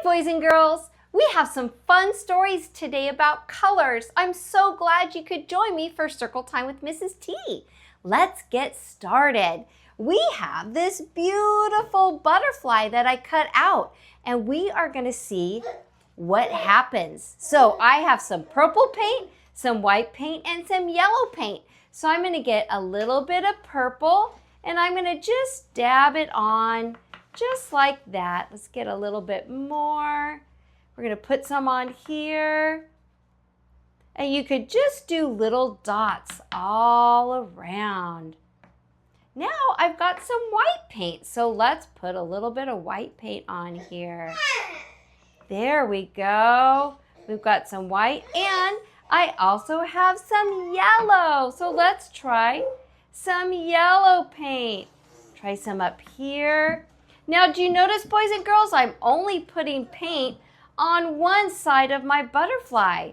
Hi, boys and girls. We have some fun stories today about colors. I'm so glad you could join me for Circle Time with Mrs. T. Let's get started. We have this beautiful butterfly that I cut out, and we are going to see what happens. So I have some purple paint, some white paint, and some yellow paint. So I'm going to get a little bit of purple, and I'm going to just dab it on just like that. Let's get a little bit more. We're going to put some on here. And you could just do little dots all around. Now I've got some white paint, so let's put a little bit of white paint on here. There we go. We've got some white, and I also have some yellow. So let's try some yellow paint. Try some up here. Now, do you notice, boys and girls, I'm only putting paint on one side of my butterfly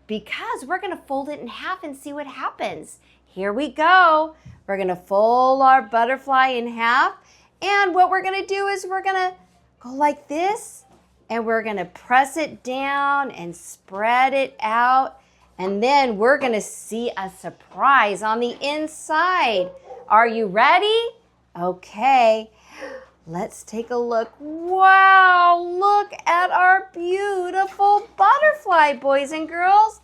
because we're going to fold it in half and see what happens. Here we go. We're going to fold our butterfly in half, and what we're going to do is we're going to go like this, and we're going to press it down and spread it out, and then we're going to see a surprise on the inside. Are you ready? Okay. Let's take a look. Wow, look at our beautiful butterfly, boys and girls.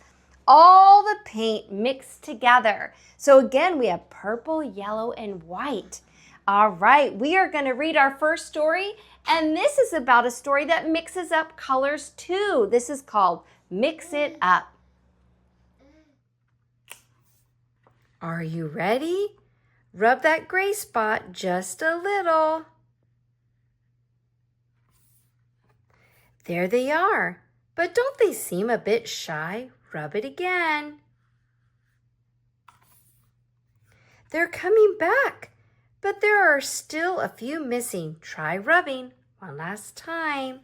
All the paint mixed together. So again, we have purple, yellow, and white. All right, we are going to read our first story, and this is about a story that mixes up colors too. This is called Mix It Up. Are you ready? Rub that gray spot just a little. There they are, but don't they seem a bit shy? Rub it again. They're coming back, but there are still a few missing. Try rubbing one last time.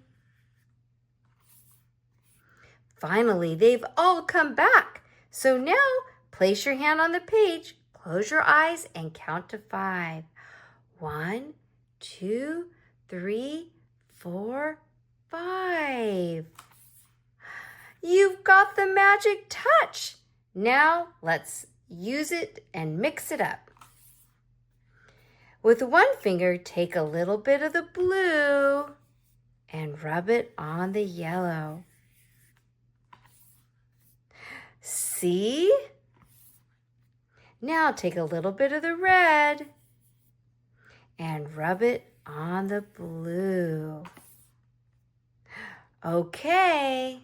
Finally, they've all come back. So now, place your hand on the page, close your eyes, and count to 5. 1, 2, 3, 4, 5. You've got the magic touch. Now let's use it and mix it up. With one finger, take a little bit of the blue and rub it on the yellow. See? Now take a little bit of the red and rub it on the blue. Okay.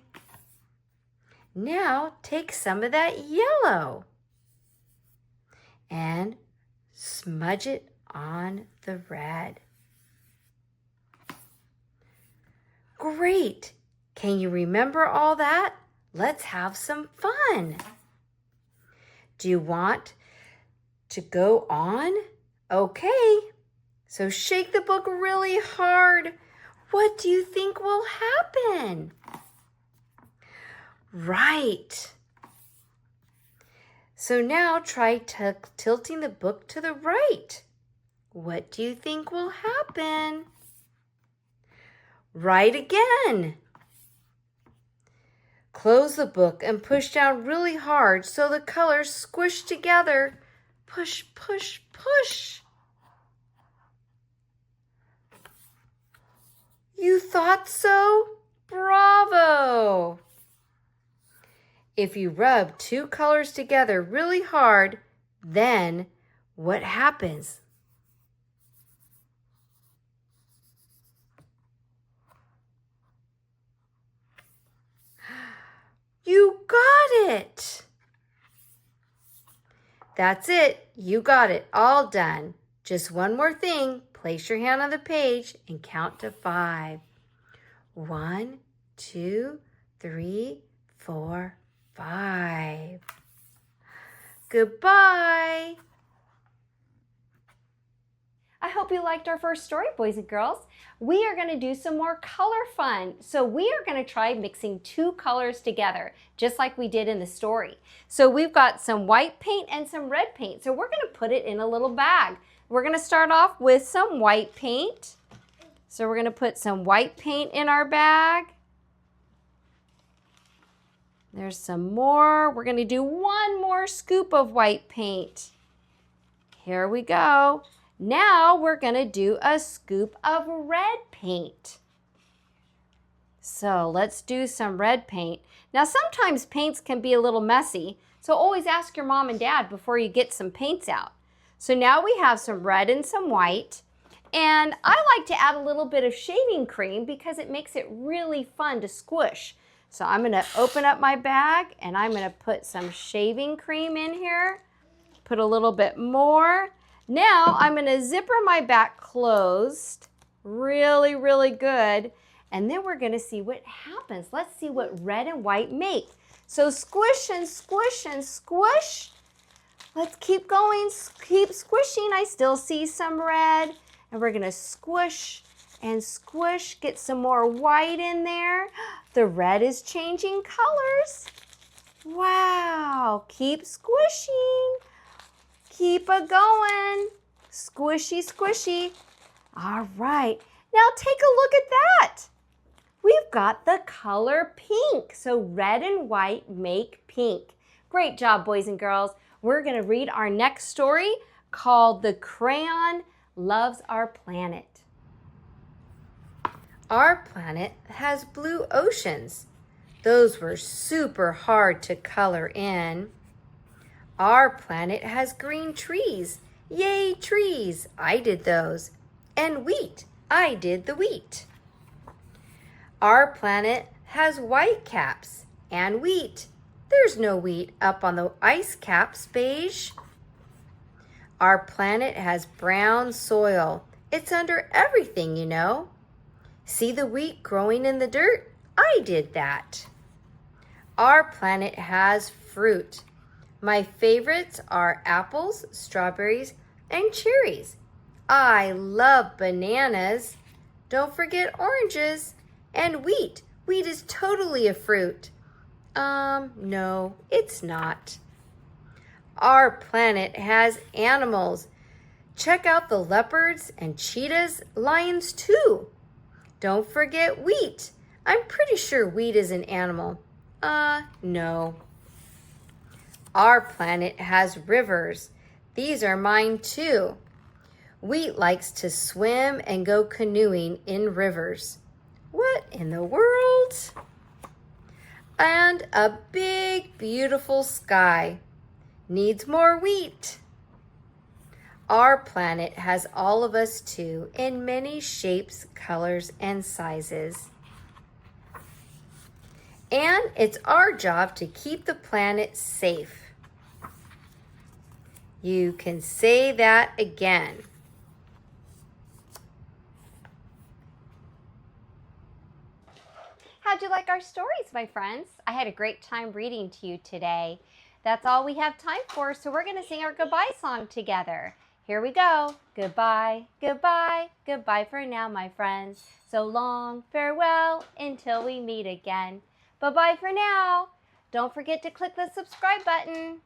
Now take some of that yellow and smudge it on the red. Great! Can you remember all that? Let's have some fun. Do you want to go on? Okay. So shake the book really hard. What do you think will happen? Right. So now try tilting the book to the right. What do you think will happen? Right again. Close the book and push down really hard so the colors squish together. Push, push, push. You thought so? Bravo! If you rub two colors together really hard, then what happens? You got it! That's it. You got it. All done. Just one more thing. Place your hand on the page and count to 5. 1, 2, 3, 4, 5. Goodbye. I hope you liked our first story, boys and girls. We are going to do some more color fun. So we are going to try mixing 2 colors together, just like we did in the story. So we've got some white paint and some red paint. So we're going to put it in a little bag. We're going to start off with some white paint. So we're going to put some white paint in our bag. There's some more. We're going to do one more scoop of white paint. Here we go. Now we're going to do a scoop of red paint. So let's do some red paint. Now sometimes paints can be a little messy, so always ask your mom and dad before you get some paints out. So now we have some red and some white. And I like to add a little bit of shaving cream because it makes it really fun to squish. So I'm going to open up my bag and I'm going to put some shaving cream in here. Put a little bit more. Now I'm going to zipper my back closed. Really, really good. And then we're going to see what happens. Let's see what red and white make. So squish and squish and squish. Let's keep going, keep squishing. I still see some red. And we're going to squish and squish, get some more white in there. The red is changing colors. Wow, keep squishing. Keep it going. Squishy, squishy. All right, now take a look at that. We've got the color pink. So red and white make pink. Great job, boys and girls. We're going to read our next story called The Crayon Loves Our Planet. Our planet has blue oceans. Those were super hard to color in. Our planet has green trees. Yay, trees! I did those. And wheat. I did the wheat. Our planet has white caps and wheat. There's no wheat up on the ice caps, beige. Our planet has brown soil. It's under everything, you know. See the wheat growing in the dirt? I did that. Our planet has fruit. My favorites are apples, strawberries, and cherries. I love bananas. Don't forget oranges and wheat. Wheat is totally a fruit. No, it's not. Our planet has animals. Check out the leopards and cheetahs, lions too. Don't forget wheat. I'm pretty sure wheat is an animal. No. Our planet has rivers. These are mine too. Wheat likes to swim and go canoeing in rivers. What in the world? And a big, beautiful sky. Needs more wheat. Our planet has all of us too, in many shapes, colors, and sizes. And it's our job to keep the planet safe. You can say that again. How'd you like our stories, my friends? I had a great time reading to you today. That's all we have time for, so we're going to sing our goodbye song together. Here we go. Goodbye, goodbye, goodbye for now, my friends. So long, farewell, until we meet again. Bye-bye for now. Don't forget to click the subscribe button.